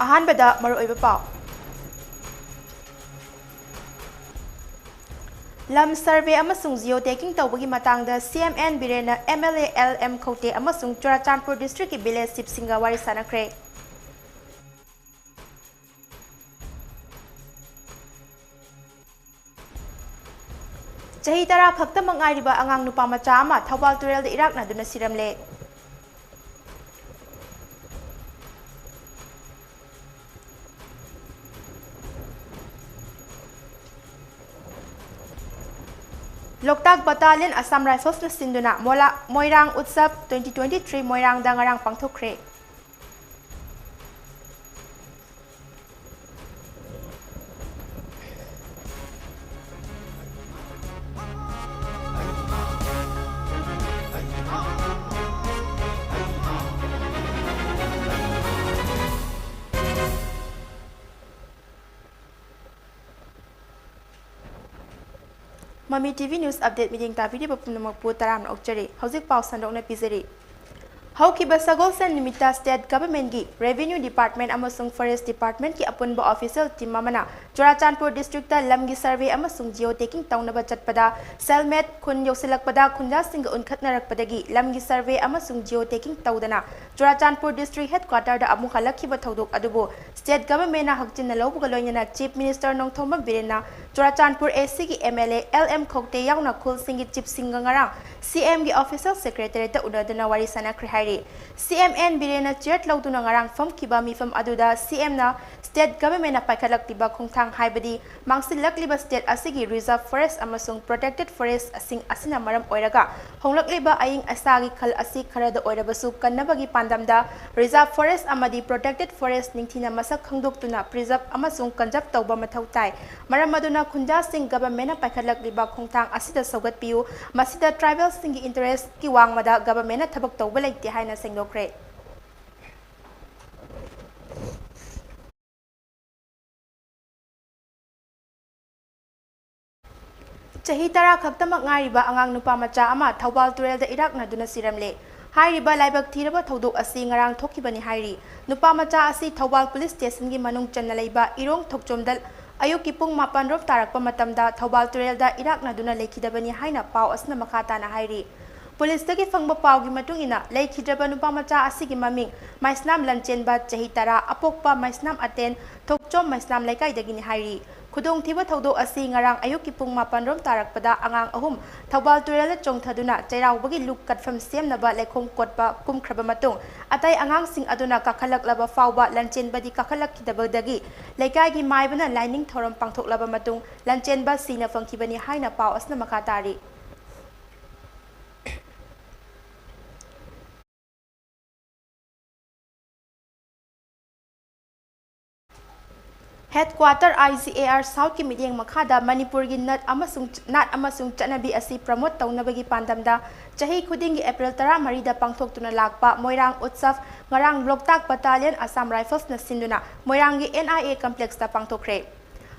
ꯑꯍꯥꯟꯕꯗ ꯃꯔꯨꯑꯣꯏꯕ ꯄꯥꯎ ꯂꯝ ꯁꯔꯚꯦ ꯑꯃꯁꯨꯡ ꯖꯤꯑꯣ ꯇꯦꯀꯤꯡ ꯇꯧꯕꯒꯤ ꯃꯇꯥꯡꯗ CMN ꯕꯤꯔꯦꯟꯅ MLA LM ꯈꯧꯇꯦ ꯑꯃꯁꯨꯡ ꯆꯨꯔꯥꯆꯥꯟꯄꯨꯔ ꯗꯤꯁꯇ꯭ꯔꯤꯛꯀꯤ ꯚꯤꯂꯦꯖ ꯆꯤꯞꯁꯤꯡꯒ ꯋꯥꯔꯤ ꯁꯥꯟꯅꯈ꯭ꯔꯦ꯫ ꯆꯍꯤ 10 ꯈꯛꯇꯃꯛ ꯉꯥꯏꯔꯤꯕ ꯑꯉꯥꯡ ꯅꯨꯄꯥ ꯃꯆꯥ ꯑꯃ ꯊꯧꯕꯥꯜ ꯇꯨꯔꯦꯜꯗ ꯏꯔꯥꯛꯅꯗꯨꯅ ꯁꯤꯔꯝꯂꯦ꯫ ꯂꯣꯛꯇꯥꯛ ꯕꯇꯥꯂꯤꯌꯟ ꯑꯁꯥꯝ ꯔꯥꯏꯐꯜꯁꯅ ꯁꯤꯟꯗꯨꯅ ꯃꯣꯏꯔꯥꯡ ꯎꯠꯁꯕ 2023 ꯃꯣꯏꯔꯥꯡꯗ ꯉꯔꯥꯡ ꯄꯥꯡꯊꯣꯛꯈ꯭ꯔꯦ꯫ ꯃꯃꯤ ꯇꯤꯚꯤ ꯅ꯭ꯌꯨꯁ ꯑꯞꯗꯦꯠ ꯃꯤꯠꯌꯦꯡ ꯇꯥꯕꯤꯔꯤꯕ ꯄꯨꯝꯅꯃꯛꯄꯨ ꯇꯔꯥꯝꯅ ꯑꯣꯛꯆꯔꯤ꯫ ꯍꯧꯖꯤꯛ ꯄꯥꯎ ꯁꯟꯗꯣꯛꯅ ꯄꯤꯖꯔꯤ꯫ ꯍꯧꯈꯤꯕ ꯁꯒꯣꯜꯁꯦꯟ ꯅꯨꯃꯤꯠꯇ ꯁ꯭ꯇꯦꯠ ꯒꯚꯔꯟꯃꯦꯟꯠꯒꯤ ꯔꯦꯚꯤꯅ꯭ꯌꯨ ꯗꯤꯄꯥꯔꯠꯃꯦꯟꯠ ꯑꯃꯁꯨꯡ ꯐꯣꯔꯦꯁꯠ ꯗꯤꯄꯥꯔꯠꯃꯦꯟꯠꯀꯤ ꯑꯄꯨꯟꯕ ꯑꯣꯐꯤꯁꯤꯌꯦꯜ ꯇꯤꯝ ꯑꯃꯅ ꯆꯨꯔꯥꯆꯥꯟꯄꯨꯔ ꯗꯤꯁꯇ꯭ꯔꯤꯛꯇ ꯂꯝꯒꯤ ꯁꯔꯚꯦ ꯑꯃꯁꯨꯡ ꯖꯤꯑꯣ ꯇꯦꯀꯤꯡ ꯇꯧꯅꯕ ꯆꯠꯄꯗ ꯁꯦꯜꯃꯦꯠ ꯈꯨꯟ ꯌꯧꯁꯤꯜꯂꯛꯄꯗ ꯈꯨꯟꯖꯥꯁꯤꯡꯒ ꯎꯟꯈꯠꯅꯔꯛꯄꯗꯒꯤ ꯂꯝꯒꯤ ꯁꯔꯚꯦ ꯑꯃꯁꯨꯡ ꯖꯤꯑꯣ ꯇꯦꯀꯤꯡ ꯇꯧꯗꯅ ꯆꯨꯔꯥꯆꯥꯟꯄꯨꯔ ꯗꯤꯁꯇ꯭ꯔꯤꯛ ꯍꯦꯗꯀ꯭ꯋꯥꯇꯔꯗ ꯑꯃꯨꯛ ꯍꯜꯂꯛꯈꯤꯕ ꯊꯧꯗꯣꯛ ꯑꯗꯨꯕꯨ ꯁ꯭ꯇꯦꯠ ꯒꯚꯔꯟꯃꯦꯟꯠꯅ ꯍꯛꯆꯤꯟꯅ ꯂꯧꯕꯒ ꯂꯣꯏꯅꯅ ꯆꯤꯐ ꯃꯤꯅꯤꯁꯇꯔ ꯅꯣꯡꯊꯣꯝꯕꯝ ꯕꯤꯔꯦꯟꯅ ꯆꯨꯔꯥꯆꯥꯟꯄꯨꯔ ACꯒꯤ MLA LM ꯈꯧꯇꯦ ꯌꯥꯎꯅ ꯈꯨꯜꯁꯤꯡꯒꯤ ꯆꯤꯞꯁꯤꯡꯒ ꯉꯔꯥꯡ CMꯒꯤ ꯑꯣꯐꯤꯁꯤꯌꯦꯜ ꯁꯦꯀ꯭ꯔꯦꯇꯔꯤꯌꯦꯠꯇ ꯎꯅꯗꯨꯅ ꯋꯥꯔꯤ ꯁꯥꯟꯅꯈ꯭ꯔꯦ ꯍꯥꯏꯔꯤ꯫ CMN ꯕꯤꯔꯦꯟꯅ ꯆꯤꯌꯔ ꯂꯧꯗꯨꯅ ꯉꯔꯥꯡ ꯐꯝꯈꯤꯕ ꯃꯤꯐꯝ ꯑꯗꯨꯗ CMꯅ ꯁ꯭ꯇꯦꯠ ꯒꯚꯔꯟꯃꯦꯟꯠꯅ ꯄꯥꯏꯈꯠꯂꯛꯂꯤꯕ ꯈꯣꯡꯊꯥꯡ ꯍꯥꯏꯕꯗꯤ ꯃꯥꯡꯁꯤꯜꯂꯛꯂꯤꯕ ꯁ꯭ꯇꯦꯠ ꯑꯁꯤꯒꯤ ꯔꯤꯖꯔꯚ ꯐꯣꯔꯦꯁꯠ ꯑꯃꯁꯨꯡ ꯄ꯭ꯔꯣꯇꯦꯛꯇꯦꯗ ꯐꯣꯔꯦꯁꯠꯁꯤꯡ ꯑꯁꯤꯅ ꯃꯔꯝ ꯑꯣꯏꯔꯒ ꯍꯣꯡꯂꯛꯂꯤꯕ ꯑꯏꯪ ꯑꯁꯥꯒꯤ ꯈꯜ ꯑꯁꯤ ꯈꯔꯗ ꯑꯣꯏꯔꯕꯁꯨ ꯀꯟꯅꯕꯒꯤ ꯄꯥꯟꯗꯝꯗ ꯔꯤꯖꯔꯚ ꯐꯣꯔꯦꯁꯠ ꯑꯃꯗꯤ ꯄ꯭ꯔꯣꯇꯦꯛꯇꯦꯗ ꯐꯣꯔꯦꯁꯠ ꯅꯤꯡꯊꯤꯅ ꯃꯁꯛ ꯈꯪꯗꯣꯛꯇꯨꯅ ꯄ꯭ꯔꯤꯖꯔꯚ ꯑꯃꯁꯨꯡ ꯀꯟꯖꯔꯚ ꯇꯧꯕ ꯃꯊꯧ ꯇꯥꯏ꯫ ꯃꯔꯝ ꯑꯗꯨꯅ ꯈꯨꯟꯖꯥꯁꯤꯡ ꯒꯚꯔꯟꯃꯦꯟꯠꯅ ꯄꯥꯏꯈꯠꯂꯛꯂꯤꯕ ꯈꯣꯡꯊꯥꯡ ꯑꯁꯤꯗ ꯁꯧꯒꯠꯄꯤꯌꯨ, ꯃꯁꯤꯗ ꯇ꯭ꯔꯥꯏꯕꯦꯜꯁꯤꯡꯒꯤ ꯏꯟꯇꯔꯦꯁꯠꯀꯤ ꯋꯥꯡꯃꯗ ꯒꯚꯔꯟꯃꯦꯟꯠꯅ ꯊꯕꯛ ꯇꯧꯕ ꯂꯩꯇꯦ ꯍꯥꯏꯅ ꯁꯦꯡꯗꯣꯛꯈ꯭ꯔꯦ꯫ ꯆꯍꯤ 10 ꯈꯛꯇꯃꯛ ꯉꯥꯏꯔꯤꯕ ꯑꯉꯥꯡ ꯅꯨꯄꯥ ꯃꯆꯥ ꯑꯃ ꯊꯧꯕꯥꯜ ꯇꯨꯔꯦꯜꯗ ꯏꯔꯥꯛꯅꯗꯨꯅ ꯁꯤꯔꯝꯂꯦ꯫ ꯍꯥꯏꯔꯤꯕ ꯂꯥꯏꯕꯛ ꯊꯤꯔꯕ ꯊꯧꯗꯣꯛ ꯑꯁꯤ ꯉꯔꯥꯡ ꯊꯣꯛꯈꯤꯕꯅꯤ ꯍꯥꯏꯔꯤ꯫ ꯅꯨꯄꯥ ꯃꯆꯥ ꯑꯁꯤ ꯊꯧꯕꯥꯜ ꯄꯨꯂꯤꯁ ꯁ꯭ꯇꯦꯁꯟꯒꯤ ꯃꯅꯨꯡ ꯆꯟꯅ ꯂꯩꯕ ꯏꯔꯣꯡ ꯊꯣꯛꯆꯣꯝꯗ ꯑꯌꯨꯛꯀꯤ ꯄꯨꯡ 7 ꯔꯣꯝ ꯇꯥꯔꯛꯄ ꯃꯇꯝꯗ ꯊꯧꯕꯥꯜ ꯇꯨꯔꯦꯜꯗ ꯏꯔꯥꯛꯅꯗꯨꯅ ꯂꯩꯈꯤꯗꯕꯅꯤ ꯍꯥꯏꯅ ꯄꯥꯎ ꯑꯁꯤꯅ ꯃꯈꯥ ꯇꯥꯅ ꯍꯥꯏꯔꯤ꯫ ꯄꯨꯂꯤꯁꯇꯒꯤ ꯐꯪꯕ ꯄꯥꯎꯒꯤ ꯃꯇꯨꯡ ꯏꯟꯅ ꯂꯩꯈꯤꯗ꯭ꯔꯕ ꯅꯨꯄꯥ ꯃꯆꯥ ꯑꯁꯤꯒꯤ ꯃꯃꯤꯡ ꯃꯥꯏꯁꯅꯥꯝ ꯂꯟꯆꯦꯟꯕ ꯆꯍꯤ 10 ꯑꯄꯣꯛꯄ ꯃꯥꯏꯁꯅꯥꯝ ꯑꯇꯦꯟ ꯊꯣꯛꯆꯣꯝ ꯃꯥꯏꯁꯅꯥꯝ ꯂꯩꯀꯥꯏꯗꯒꯤꯅꯤ ꯍꯥꯏꯔꯤ꯫ ꯈꯨꯗꯣꯡꯊꯤꯕ ꯊꯧꯗꯣꯛ ꯑꯁꯤ ꯉꯔꯥꯡ ꯑꯌꯨꯛꯀꯤ ꯄꯨꯡ 7 ꯔꯣꯝ ꯇꯥꯔꯛꯄꯗ ꯑꯉꯥꯡ ꯑꯍꯨꯝ ꯊꯧꯕꯥꯜ ꯇꯨꯔꯦꯜꯗ ꯆꯣꯡꯊꯗꯨꯅ ꯆꯩꯔꯥꯎꯕꯒꯤ ꯂꯨꯞ ꯀꯠꯐꯝ ꯁꯦꯝꯅꯕ ꯂꯩꯈꯣꯝ ꯀꯣꯠꯄ ꯀꯨꯝꯈ꯭ꯔꯕ ꯃꯇꯨꯡ ꯑꯇꯩ ꯑꯉꯥꯡꯁꯤꯡ ꯑꯗꯨꯅ ꯀꯥꯈꯠꯂꯛꯂꯕ ꯐꯥꯎꯕ ꯂꯟꯆꯦꯟꯕꯗꯤ ꯀꯥꯈꯠꯂꯛꯈꯤꯗꯕꯗꯒꯤ ꯂꯩꯀꯥꯏꯒꯤ ꯃꯥꯏꯕꯅ ꯂꯥꯏꯅꯤꯡ ꯊꯧꯔꯝ ꯄꯥꯡꯊꯣꯛꯂꯕ ꯃꯇꯨꯡ ꯂꯟꯆꯦꯟꯕ ꯁꯤꯅ ꯐꯪꯈꯤꯕꯅꯤ ꯍꯥꯏꯅ ꯄꯥꯎ ꯑꯁꯤꯅ ꯃꯈꯥ ꯇꯥꯔꯤ꯫ ꯍꯦꯗꯀ꯭ꯋꯥꯇꯔ IGAR ꯁꯥꯎꯠꯀꯤ ꯃꯤꯠꯌꯦꯡ ꯃꯈꯥꯗ ꯃꯅꯤꯄꯨꯔꯒꯤ ꯅꯥꯠ ꯑꯃꯁꯨꯡ ꯆꯠꯅꯕꯤ ꯑꯁꯤ ꯄ꯭ꯔꯃꯣꯠ ꯇꯧꯅꯕꯒꯤ ꯄꯥꯟꯗꯝꯗ ꯆꯍꯤ ꯈꯨꯗꯤꯡꯒꯤ ꯑꯦꯄ꯭ꯔꯤꯜ 13ꯗ ꯄꯥꯡꯊꯣꯛꯇꯨꯅ ꯂꯥꯛꯄ ꯃꯣꯏꯔꯥꯡ ꯎꯠꯁꯕ ꯉꯔꯥꯡ ꯂꯣꯛꯇꯥꯛ ꯕꯇꯥꯂꯤꯌꯟ ꯑꯁꯥꯝ ꯔꯥꯏꯐꯜꯁꯅ ꯁꯤꯟꯗꯨꯅ ꯃꯣꯏꯔꯥꯡꯒꯤ NIA ꯀꯝꯄ꯭ꯂꯦꯛꯁꯇ ꯄꯥꯡꯊꯣꯛꯈ꯭ꯔꯦ꯫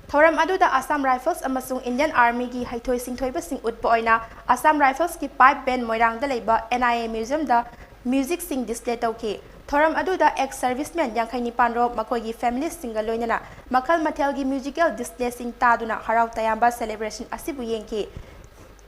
ꯊꯧꯔꯝ ꯑꯗꯨꯗ ꯑꯁꯥꯝ ꯔꯥꯏꯐꯜꯁ ꯑꯃꯁꯨꯡ ꯏꯟꯗꯤꯌꯟ ꯑꯥꯔꯃꯤꯒꯤ ꯍꯩꯊꯣꯏ ꯁꯤꯡꯊꯣꯏꯕꯁꯤꯡ ꯎꯠꯄ ꯑꯣꯏꯅ ꯑꯁꯥꯝ ꯔꯥꯏꯐꯜꯁꯀꯤ ꯄꯥꯏꯞ ꯕꯦꯟꯗ ꯃꯣꯏꯔꯥꯡꯗ ꯂꯩꯕ NIA ꯃ꯭ꯌꯨꯖꯤꯌꯝꯗ ꯃ꯭ꯌꯨꯖꯤꯛꯁꯤꯡ ꯗꯤꯁꯄ꯭ꯂꯦ ꯇꯧꯈꯤ꯫ ꯊꯧꯔꯝ ꯑꯗꯨꯗ ꯑꯦꯛꯁ ꯁꯔꯚꯤꯁꯃꯦꯟ 59 ꯔꯣꯝ ꯃꯈꯣꯏꯒꯤ ꯐꯦꯃꯤꯂꯤꯁꯤꯡꯒ ꯂꯣꯏꯅꯅ ꯃꯈꯜ ꯃꯊꯦꯜꯒꯤ ꯃ꯭ꯌꯨꯖꯤꯀꯦꯜ ꯗꯤꯁꯄ꯭ꯂꯦꯁꯤꯡ ꯇꯥꯗꯨꯅ ꯍꯔꯥꯎ ꯇꯌꯥꯝꯕ ꯁꯦꯂꯦꯕ꯭ꯔꯦꯁꯟ ꯑꯁꯤꯕꯨ ꯌꯦꯡꯈꯤ꯫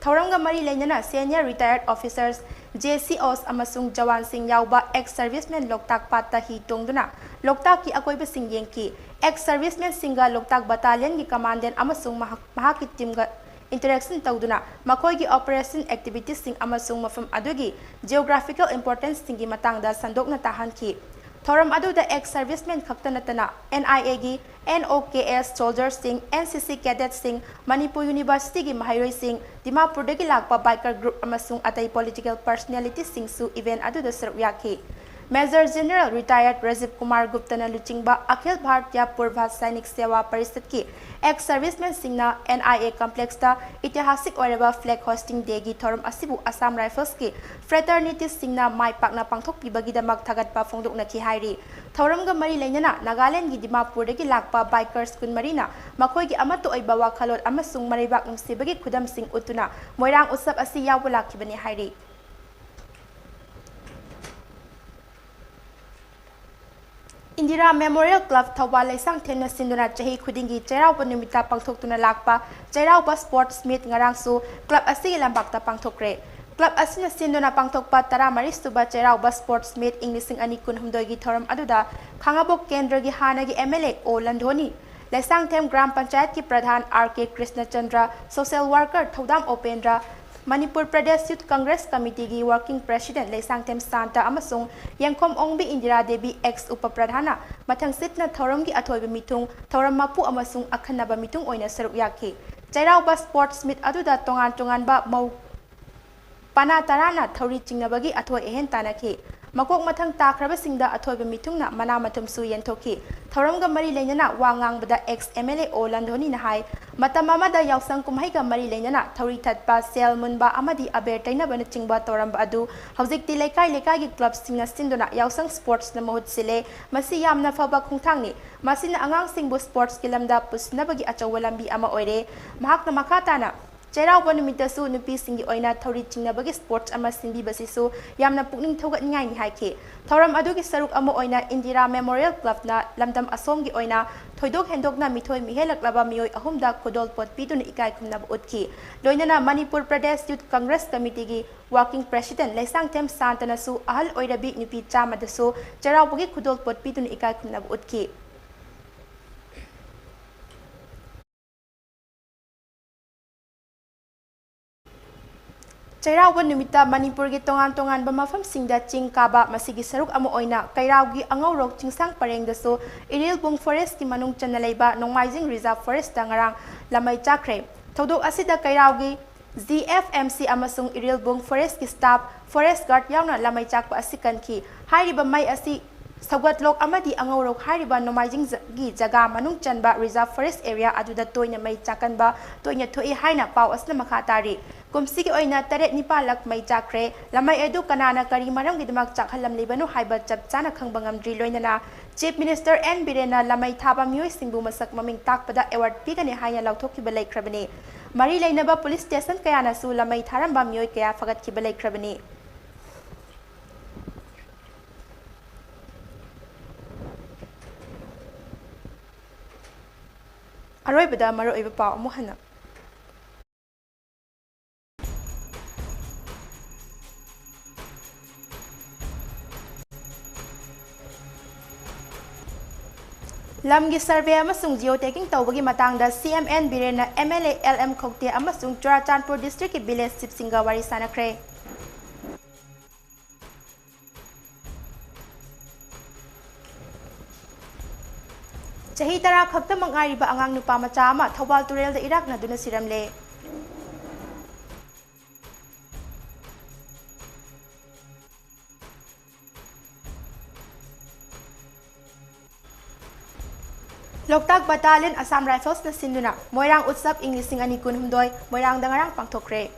ꯊꯧꯔꯝꯒ ꯃꯔꯤ ꯂꯩꯅꯅ ꯁꯦꯅꯤꯌꯔ ꯔꯤꯇꯥꯌꯔꯗ ꯑꯣꯐꯤꯁꯔꯁ, JCOs ꯑꯃꯁꯨꯡ ꯖꯋꯥꯟꯁꯤꯡ ꯌꯥꯎꯕ ꯑꯦꯛꯁ ꯁꯔꯚꯤꯁꯃꯦꯟ ꯂꯣꯛꯇꯥꯛ ꯄꯥꯠꯇ ꯍꯤ ꯇꯣꯡꯗꯨꯅ ꯂꯣꯛꯇꯥꯛꯀꯤ ꯑꯀꯣꯏꯕꯁꯤꯡ ꯌꯦꯡꯈꯤ꯫ ꯑꯦꯛꯁ ꯁꯔꯚꯤꯁꯃꯦꯟꯁꯤꯡꯒ ꯂꯣꯛꯇꯥꯛ ꯕꯇꯥꯂꯤꯌꯟꯒꯤ ꯀꯃꯥꯟꯗꯦꯟꯠ ꯑꯃꯁꯨꯡ ꯃꯍꯥꯛꯀꯤ ꯇꯤꯝꯒ ꯏꯟꯇꯔꯦꯛꯁꯟ ꯇꯧꯗꯨꯅ ꯃꯈꯣꯏꯒꯤ ꯑꯣꯄꯔꯦꯁꯟ ꯑꯦꯛꯇꯤꯚꯤꯇꯤꯁꯤꯡ ꯑꯃꯁꯨꯡ ꯃꯐꯝ ꯑꯗꯨꯒꯤ ꯖꯤꯑꯣꯒ꯭ꯔꯥꯐꯤꯀꯦꯜ ꯏꯝꯄꯣꯔꯇꯦꯟꯁꯁꯤꯡꯒꯤ ꯃꯇꯥꯡꯗ ꯁꯟꯗꯣꯛꯅ ꯇꯥꯍꯟꯈꯤ꯫ ꯊꯧꯔꯝ ꯑꯗꯨꯗ ꯑꯦꯛꯁ ꯁꯔꯚꯤꯁꯃꯦꯟ ꯈꯛꯇ ꯅꯠꯇꯅ NIAꯒꯤ NOKS ꯁꯣꯜꯖꯔꯁꯤꯡ, NCC ꯀꯦꯗꯦꯠꯁꯤꯡ, ꯃꯅꯤꯄꯨꯔ ꯌꯨꯅꯤꯚꯔꯁꯤꯇꯤꯒꯤ ꯃꯍꯩꯔꯣꯏꯁꯤꯡ, ꯗꯤꯃꯥꯄꯨꯔꯗꯒꯤ ꯂꯥꯛꯄ ꯕꯥꯏꯀꯔ ꯒ꯭ꯔꯨꯞ ꯑꯃꯁꯨꯡ ꯑꯇꯩ ꯄꯣꯂꯤꯇꯤꯀꯦꯜ ꯄꯔꯁꯣꯅꯦꯂꯤꯇꯤꯁꯤꯡꯁꯨ ꯏꯚꯦꯟꯠ ꯑꯗꯨꯗ ꯁꯔꯨꯛ ꯌꯥꯈꯤ꯫ ꯃꯦꯖꯔ ꯖꯦꯅꯔꯦꯜ ꯔꯤꯇꯥꯌꯔꯗ ꯔꯥꯖꯤꯕ ꯀꯨꯃꯥꯔ ꯒꯨꯞꯇꯥꯅ ꯂꯨꯆꯤꯡꯕ ꯑꯈꯤꯜ ꯚꯥꯔꯇꯤꯌꯥ ꯄꯨꯔꯚ ꯁꯥꯏꯅꯤꯛ ꯁꯦꯋꯥ ꯄꯔꯤꯁꯗꯀꯤ ꯑꯦꯛꯁ ꯁꯔꯚꯤꯁꯃꯦꯟꯁꯤꯡꯅ NIA ꯀꯝꯄ꯭ꯂꯦꯛꯁꯇ ꯏꯇꯤꯍꯥꯁꯤꯛ ꯑꯣꯏꯔꯕ ꯐ꯭ꯂꯦꯒ ꯍꯣꯁꯇꯤꯡ ꯗꯦꯒꯤ ꯊꯧꯔꯝ ꯑꯁꯤꯕꯨ ꯑꯁꯥꯝ ꯔꯥꯏꯐꯜꯁꯀꯤ ꯐ꯭ꯔꯦꯇꯔꯅꯤꯇꯤꯁꯁꯤꯡꯅ ꯃꯥꯏ ꯄꯥꯛꯅ ꯄꯥꯡꯊꯣꯛꯄꯤꯕꯒꯤꯗꯃꯛ ꯊꯥꯒꯠꯄ ꯐꯣꯡꯗꯣꯛꯅꯈꯤ ꯍꯥꯏꯔꯤ꯫ ꯊꯧꯔꯝꯒ ꯃꯔꯤ ꯂꯩꯅꯅ ꯅꯥꯒꯥꯂꯦꯟꯗꯒꯤ ꯗꯤꯃꯥꯄꯨꯔꯗꯒꯤ ꯂꯥꯛꯄ ꯕꯥꯏꯀꯔꯁ ꯀꯨꯟꯃꯔꯤꯅ ꯃꯈꯣꯏꯒꯤ ꯑꯃꯠꯇ ꯑꯣꯏꯕ ꯋꯥꯈꯜꯂꯣꯟ ꯑꯃꯁꯨꯡ ꯃꯔꯩꯕꯥꯛ ꯅꯨꯡꯁꯤꯕꯒꯤ ꯈꯨꯗꯝꯁꯤꯡ ꯎꯠꯇꯨꯅ ꯃꯣꯏꯔꯥꯡ ꯎꯠꯁꯕ ꯑꯁꯤ ꯌꯥꯎꯕ ꯂꯥꯛꯈꯤꯕꯅꯤ ꯍꯥꯏꯔꯤ꯫ Indira Memorial Club Thawal Laisang Themna Sinduna Chahi Khudingi Chairaupa Numita Pangthoktuna Lakpa Chairaupa Sports Meet Ngarangsu Club Asigi Lambakta Pangthokre Club Asina Sinduna Pangthokpa Tara Maristuba Chairaupa Sports Meet Inglising Ani Kunhumdogi Thoram Aduda Khangabok Kendragi Hanagi MLA O Landhoni Laisang Them Gram Panchayat Ki Pradhan RK Krishna Chandra Social Worker Thodam Opendra Manipur Pradesh Youth Congress Committee gi Working President Laisang Them Santa amasung Yangkhom Ongbi Indira Devi ex Upapradhana mathang sitna thoram gi athoiba mitung thoram mapu amasung akhanaba mitung oina saruk yakhi Chairauba Sports Meet aduda tongan ba mau pana tarana thori chingnabagi athoi ehen tanakhi makok mathang takraba singda athoiba mitungna mana mathum su yentokhi thoram ga mari leinana wangang bada ex MLA O Landhoni na hai matamama da yausang kumhai ga mari leinana thori thatpa sel munba amadi aber taina bana chingba toram adu haujikti lekai gi club singna sinduna yausang sports na mahut sile masi yamna faba khungthangni masina angang singbu sports kilamda pusnabagi achawalambi ama oire mahakna makatana Chairaupa Numitasu Nupi Singi Oina Thori Chingnabagi Sports ama Singbi Basisu Yamna Pukning Thogatngai ni haike Thoram adugi saruk ama oina Indira Memorial Club na lamdam asomgi oina thoidok hendokna mithoi mihelaklaba mioi ahumda kodol pot pidun ikai khumnab utki loinana Manipur Pradesh Youth Congress Committee gi Working President Laisang Them Santanasu ahal oirabi nupi chamadasu Chairaupa gi kodol pot pidun ikai khumnab utki Chairaupa Numita Manipur gi tongan ba mafam singda ching kaba masigi saruk amo oina Kairau gi angaurok chingsang pareng daso Iril Bung Forest ki manung channa leiba Nongmaijing Reserve Forest dangarang lamai chakre thodok asida Kairau gi ZFMC amasung Iril Bung Forest ki staff Forest Guard yauna lamai chakpa asikan ki hairiba mai asi Sawatlok amadi angaurok hairiba Nongmaijing gi jaga manung chanba Reserve Forest area aduda toina mai chakanba toina thoi haina pau asna makhatari Kumsi ki oina taret nipalak may chakre lamay edu kanana kari marang gidamak chakhalam libanu haiba chapchana khangbangam dri loinana Chief Minister N Birena lamay thaba miyoi singbu masak maming takpada award pigani haina lauthok ki balay krabani Mari lainaba police station kaya nasu lamay tharamba miyoi kaya fagat ki balay krabani Aroy bada maro iba pa umuhana Lamgi survey amasung geotagging tawbagi matangda CMN Birena MLA LM Khokte amasung Churachandpur district ki village sip singa wari sanakre Chahi tara khakta mangariba angang nupa macha ama Thawal Turel da Iraq na duna siramle Loktak Battalion Assam Rifles na sinduna Moirang Utsap Inglising Ani Kunhumdoy Moirang dangarang pangthokre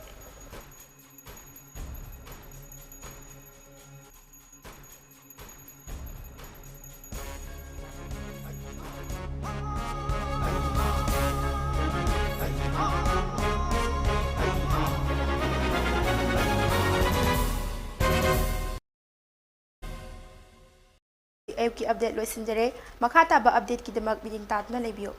Ki update loisinjare makata ba update ki demak biding tatna lebiyo